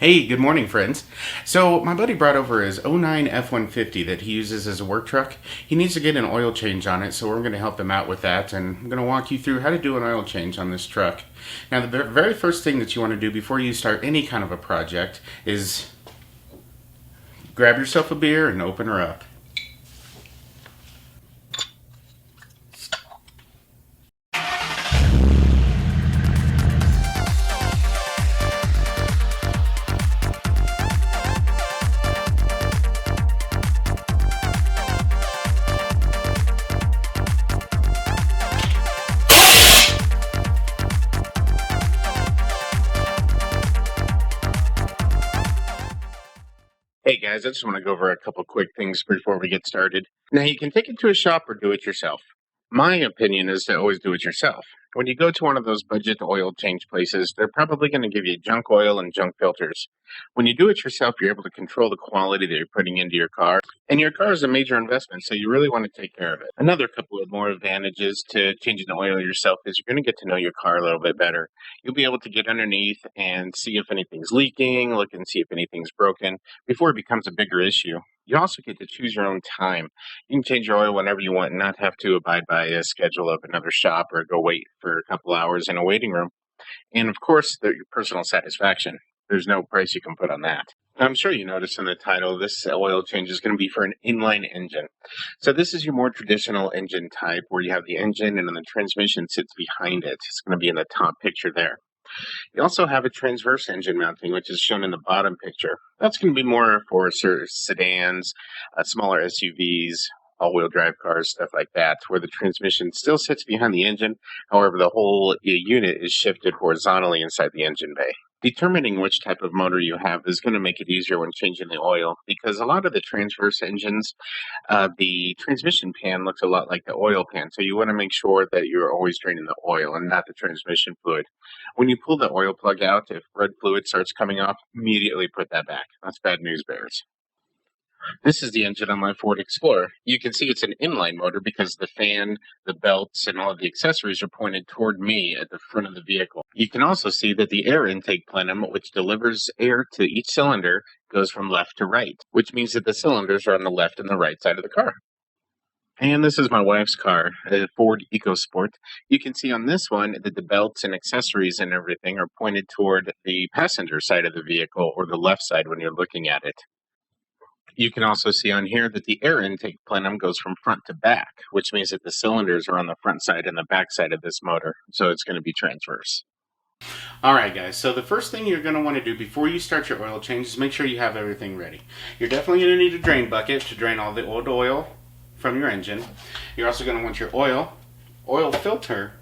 Hey, good morning, friends. So, my buddy brought over his '09 F-150 that he uses as a work truck. He needs to get an oil change on it, so we're going to help him out with that, and I'm going to walk you through how to do an oil change on this truck. Now, the very first thing that you want to do before you start any kind of a project is grab yourself a beer and open her up. Hey guys, I just want to go over a couple quick things before we get started. Now, you can take it to a shop or do it yourself. My opinion is to always do it yourself. When you go to one of those budget oil change places, they're probably going to give you junk oil and junk filters. When you do it yourself, you're able to control the quality that you're putting into your car. And your car is a major investment, so you really want to take care of it. Another couple of more advantages to changing the oil yourself is you're going to get to know your car a little bit better. You'll be able to get underneath and see if anything's leaking, look and see if anything's broken before it becomes a bigger issue. You also get to choose your own time. You can change your oil whenever you want and not have to abide by a schedule of another shop or go wait for a couple hours in a waiting room. And of course, your personal satisfaction. There's no price you can put on that. I'm sure you noticed in the title, this oil change is going to be for an inline engine. So this is your more traditional engine type where you have the engine and then the transmission sits behind it. It's going to be in the top picture there. You also have a transverse engine mounting, which is shown in the bottom picture. That's going to be more for sedans, smaller SUVs, all-wheel drive cars, stuff like that, where the transmission still sits behind the engine. However, the whole unit is shifted horizontally inside the engine bay. Determining which type of motor you have is going to make it easier when changing the oil because a lot of the transverse engines, the transmission pan looks a lot like the oil pan. So you want to make sure that you're always draining the oil and not the transmission fluid. When you pull the oil plug out, if red fluid starts coming off, immediately put that back. That's bad news bears. This is the engine on my Ford Explorer. You can see it's an inline motor because the fan, the belts, and all of the accessories are pointed toward me at the front of the vehicle. You can also see that the air intake plenum, which delivers air to each cylinder, goes from left to right, which means that the cylinders are on the left and the right side of the car. And this is my wife's car, a Ford EcoSport. You can see on this one that the belts and accessories and everything are pointed toward the passenger side of the vehicle or the left side when you're looking at it. You can also see on here that the air intake plenum goes from front to back, which means that the cylinders are on the front side and the back side of this motor, so it's going to be transverse. Alright guys, so the first thing you're going to want to do before you start your oil change is make sure you have everything ready. You're definitely going to need a drain bucket to drain all the old oil from your engine. You're also going to want your oil filter,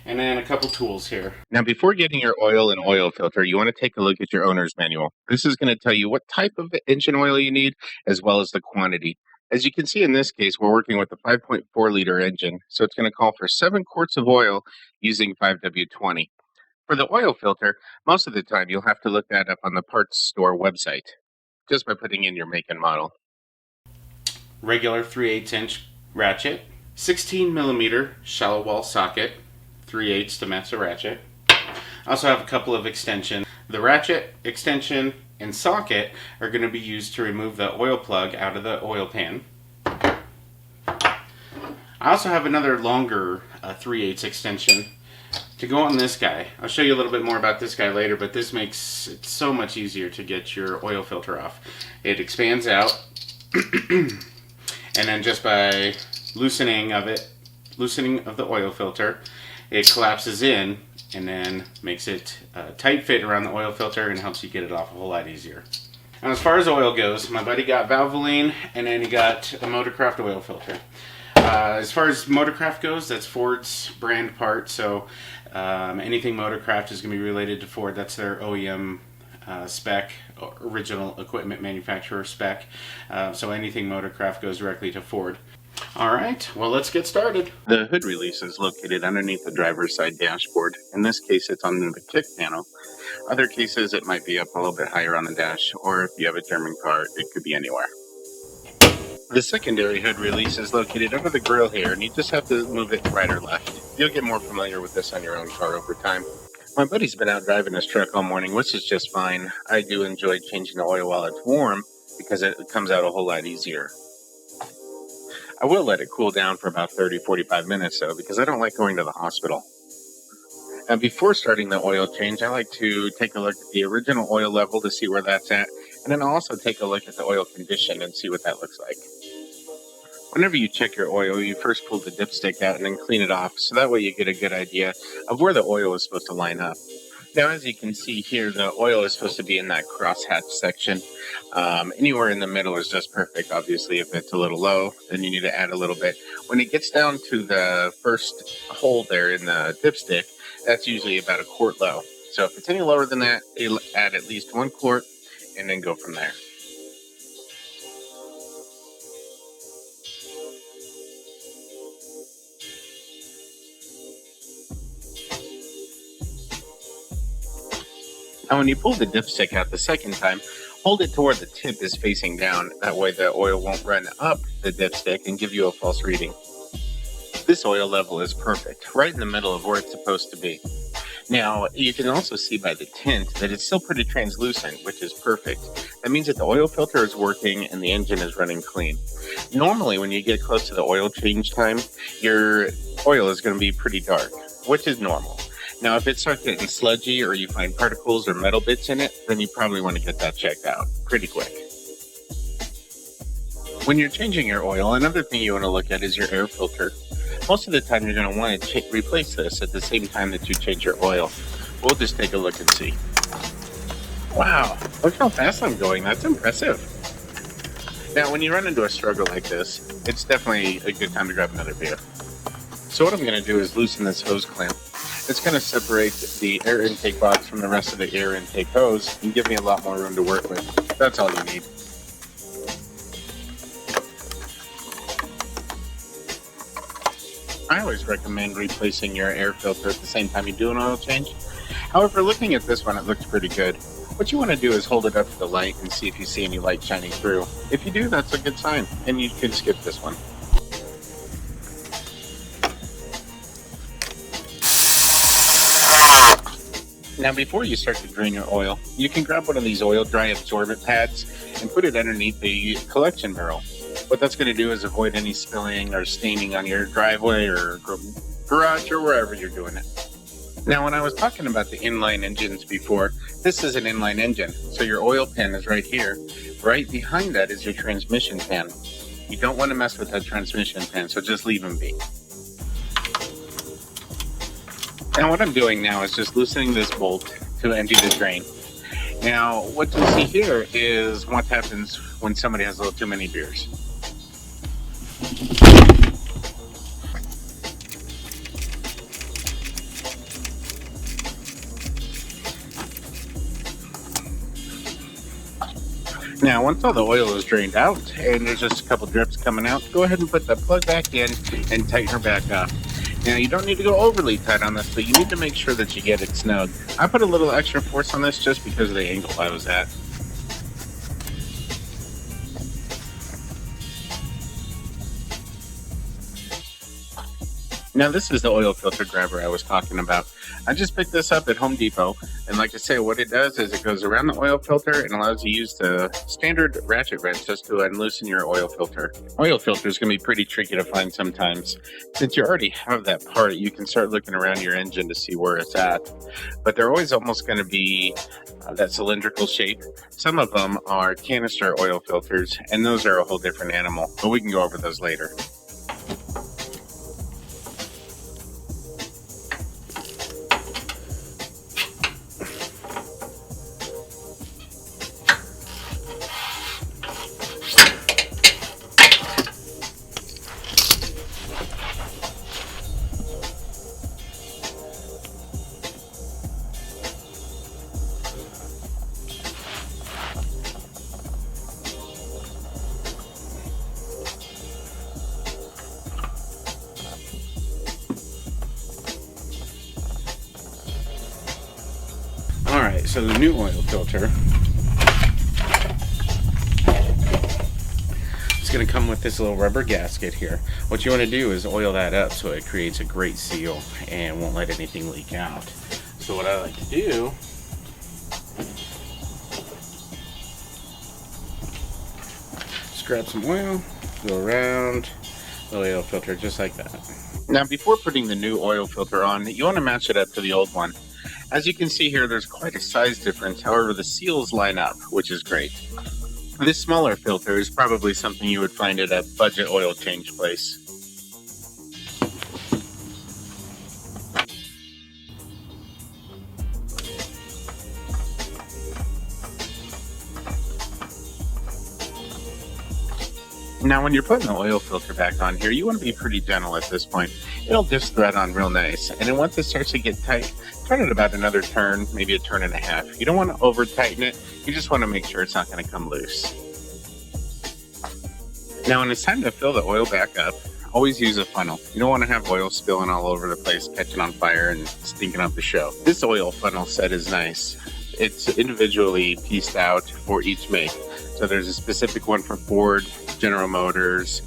and then a couple tools here. Now, before getting your oil and oil filter, you want to take a look at your owner's manual. This is going to tell you what type of engine oil you need, as well as the quantity. As you can see in this case, we're working with a 5.4 liter engine, so it's going to call for 7 quarts of oil using 5W20. For the oil filter, most of the time you'll have to look that up on the parts store website, just by putting in your make and model. Regular 3/8 inch ratchet, 16 millimeter shallow wall socket, 3/8 to match the ratchet. I also have a couple of extensions. The ratchet, extension, and socket are going to be used to remove the oil plug out of the oil pan. I also have another longer 3/8 extension to go on this guy. I'll show you a little bit more about this guy later, but this makes it so much easier to get your oil filter off. It expands out, and then just by loosening of the oil filter, it collapses in and then makes it a tight fit around the oil filter and helps you get it off a whole lot easier. Now, as far as oil goes, my buddy got Valvoline and then he got a Motorcraft oil filter. As far as Motorcraft goes, that's Ford's brand part, so anything Motorcraft is going to be related to Ford. That's their OEM spec, original equipment manufacturer spec. So anything Motorcraft goes directly to Ford. Alright, well, let's get started. The hood release is located underneath the driver's side dashboard. In this case, it's on the kick panel. Other cases, it might be up a little bit higher on the dash, or if you have a German car, it could be anywhere. The secondary hood release is located under the grill here, and you just have to move it right or left. You'll get more familiar with this on your own car over time. My buddy's been out driving his truck all morning, which is just fine. I do enjoy changing the oil while it's warm because it comes out a whole lot easier. I will let it cool down for about 30-45 minutes though, because I don't like going to the hospital. And before starting the oil change, I like to take a look at the original oil level to see where that's at, and then I'll also take a look at the oil condition and see what that looks like. Whenever you check your oil, you first pull the dipstick out and then clean it off, so that way you get a good idea of where the oil is supposed to line up. Now, as you can see here, the oil is supposed to be in that crosshatch section. Anywhere in the middle is just perfect. Obviously, if it's a little low, then you need to add a little bit. When it gets down to the first hole there in the dipstick, that's usually about a quart low. So if it's any lower than that, you'll add at least 1 quart and then go from there. Now, when you pull the dipstick out the second time, hold it to where the tip is facing down. That way the oil won't run up the dipstick and give you a false reading. This oil level is perfect, right in the middle of where it's supposed to be. Now, you can also see by the tint that it's still pretty translucent, which is perfect. That means that the oil filter is working and the engine is running clean. Normally, when you get close to the oil change time, your oil is going to be pretty dark, which is normal. Now, if it starts getting sludgy or you find particles or metal bits in it, then you probably want to get that checked out pretty quick. When you're changing your oil, another thing you want to look at is your air filter. Most of the time, you're going to want to replace this at the same time that you change your oil. We'll just take a look and see. Wow, look how fast I'm going. That's impressive. Now, when you run into a struggle like this, it's definitely a good time to grab another beer. So what I'm going to do is loosen this hose clamp. It's going to separate the air intake box from the rest of the air intake hose and give me a lot more room to work with. That's all you need. I always recommend replacing your air filter at the same time you do an oil change. However, looking at this one, it looks pretty good. What you want to do is hold it up to the light and see if you see any light shining through. If you do, that's a good sign, and you can skip this one. Now, before you start to drain your oil, you can grab one of these oil dry absorbent pads and put it underneath the collection barrel. What that's going to do is avoid any spilling or staining on your driveway or garage or wherever you're doing it. Now, when I was talking about the inline engines before, this is an inline engine. So your oil pan is right here. Right behind that is your transmission pan. You don't want to mess with that transmission pan, so just leave them be. Now, what I'm doing now is just loosening this bolt to empty the drain. Now, what you see here is what happens when somebody has a little too many beers. Now, once all the oil is drained out and there's just a couple drips coming out, go ahead and put the plug back in and tighten her back up. Now, you don't need to go overly tight on this, but you need to make sure that you get it snug. I put a little extra force on this just because of the angle I was at. Now, this is the oil filter grabber I was talking about. I just picked this up at Home Depot, and like I say, what it does is it goes around the oil filter and allows you to use the standard ratchet wrench just to unloosen your oil filter. Oil filter is going to be pretty tricky to find sometimes. Since you already have that part, you can start looking around your engine to see where it's at. But they're always almost going to be that cylindrical shape. Some of them are canister oil filters, and those are a whole different animal, but we can go over those later. Alright, so the new oil filter is going to come with this little rubber gasket here. What you want to do is oil that up so it creates a great seal and won't let anything leak out. So So what I like to do is grab some oil, go around the oil filter just like that. Now before putting the new oil filter on, you want to match it up to the old one. As you can see here, there's quite a size difference, however the seals line up, which is great. This smaller filter is probably something you would find at a budget oil change place. Now when you're putting the oil filter back on here, you want to be pretty gentle at this point. It'll just thread on real nice, and then once it starts to get tight, turn it about another turn, maybe a turn and a half. You don't want to over tighten it, you just want to make sure it's not going to come loose. Now when it's time to fill the oil back up, always use a funnel. You don't want to have oil spilling all over the place, catching on fire and stinking up the show. This oil funnel set is nice. It's individually pieced out for each make. So there's a specific one for Ford, General Motors,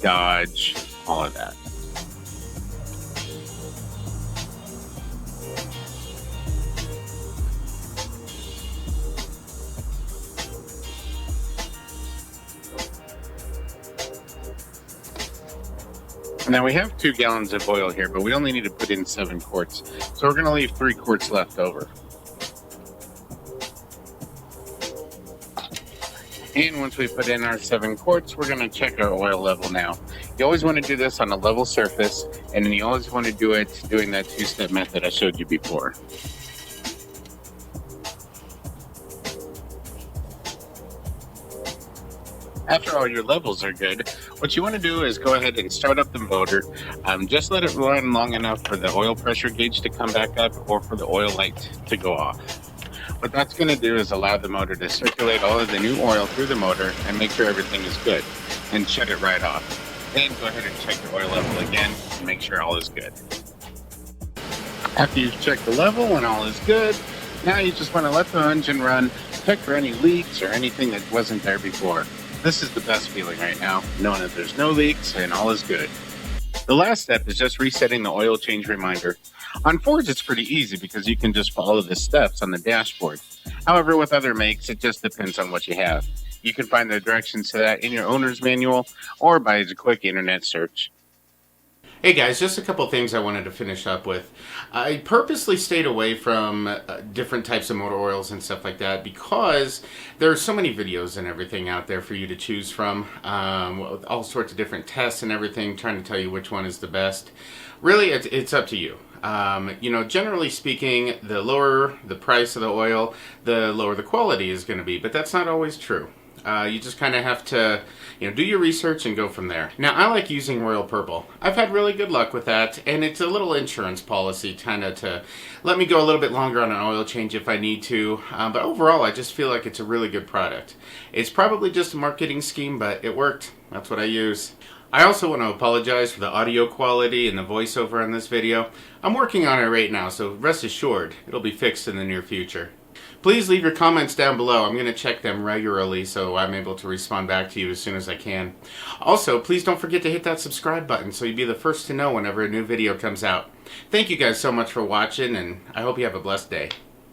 Dodge, all of that. Now we have 2 gallons of oil here, but we only need to put in 7 quarts. So we're going to leave 3 quarts left over. And once we put in our 7 quarts, we're going to check our oil level now. You always want to do this on a level surface, and then you always want to do it doing that 2-step method I showed you before. After all your levels are good, what you want to do is go ahead and start up the motor. Just let it run long enough for the oil pressure gauge to come back up or for the oil light to go off. What that's going to do is allow the motor to circulate all of the new oil through the motor and make sure everything is good, and shut it right off. Then go ahead and check your oil level again and make sure all is good. After you've checked the level and all is good, now you just want to let the engine run, check for any leaks or anything that wasn't there before. This is the best feeling right now, knowing that there's no leaks and all is good. The last step is just resetting the oil change reminder. On Fords, it's pretty easy because you can just follow the steps on the dashboard. However, with other makes, it just depends on what you have. You can find the directions to that in your owner's manual or by a quick internet search. Hey guys, just a couple things I wanted to finish up with. I purposely stayed away from different types of motor oils and stuff like that because there are so many videos and everything out there for you to choose from. All sorts of different tests and everything trying to tell you which one is the best. Really, it's up to you. You know, generally speaking, the lower the price of the oil, the lower the quality is going to be, but that's not always true. You just kind of have to, do your research and go from there. Now, I like using Royal Purple. I've had really good luck with that, and it's a little insurance policy kind of to let me go a little bit longer on an oil change if I need to, but overall, I just feel like it's a really good product. It's probably just a marketing scheme, but it worked. That's what I use. I also want to apologize for the audio quality and the voiceover on this video. I'm working on it right now, so rest assured, it'll be fixed in the near future. Please leave your comments down below. I'm going to check them regularly so I'm able to respond back to you as soon as I can. Also, please don't forget to hit that subscribe button so you'll be the first to know whenever a new video comes out. Thank you guys so much for watching, and I hope you have a blessed day.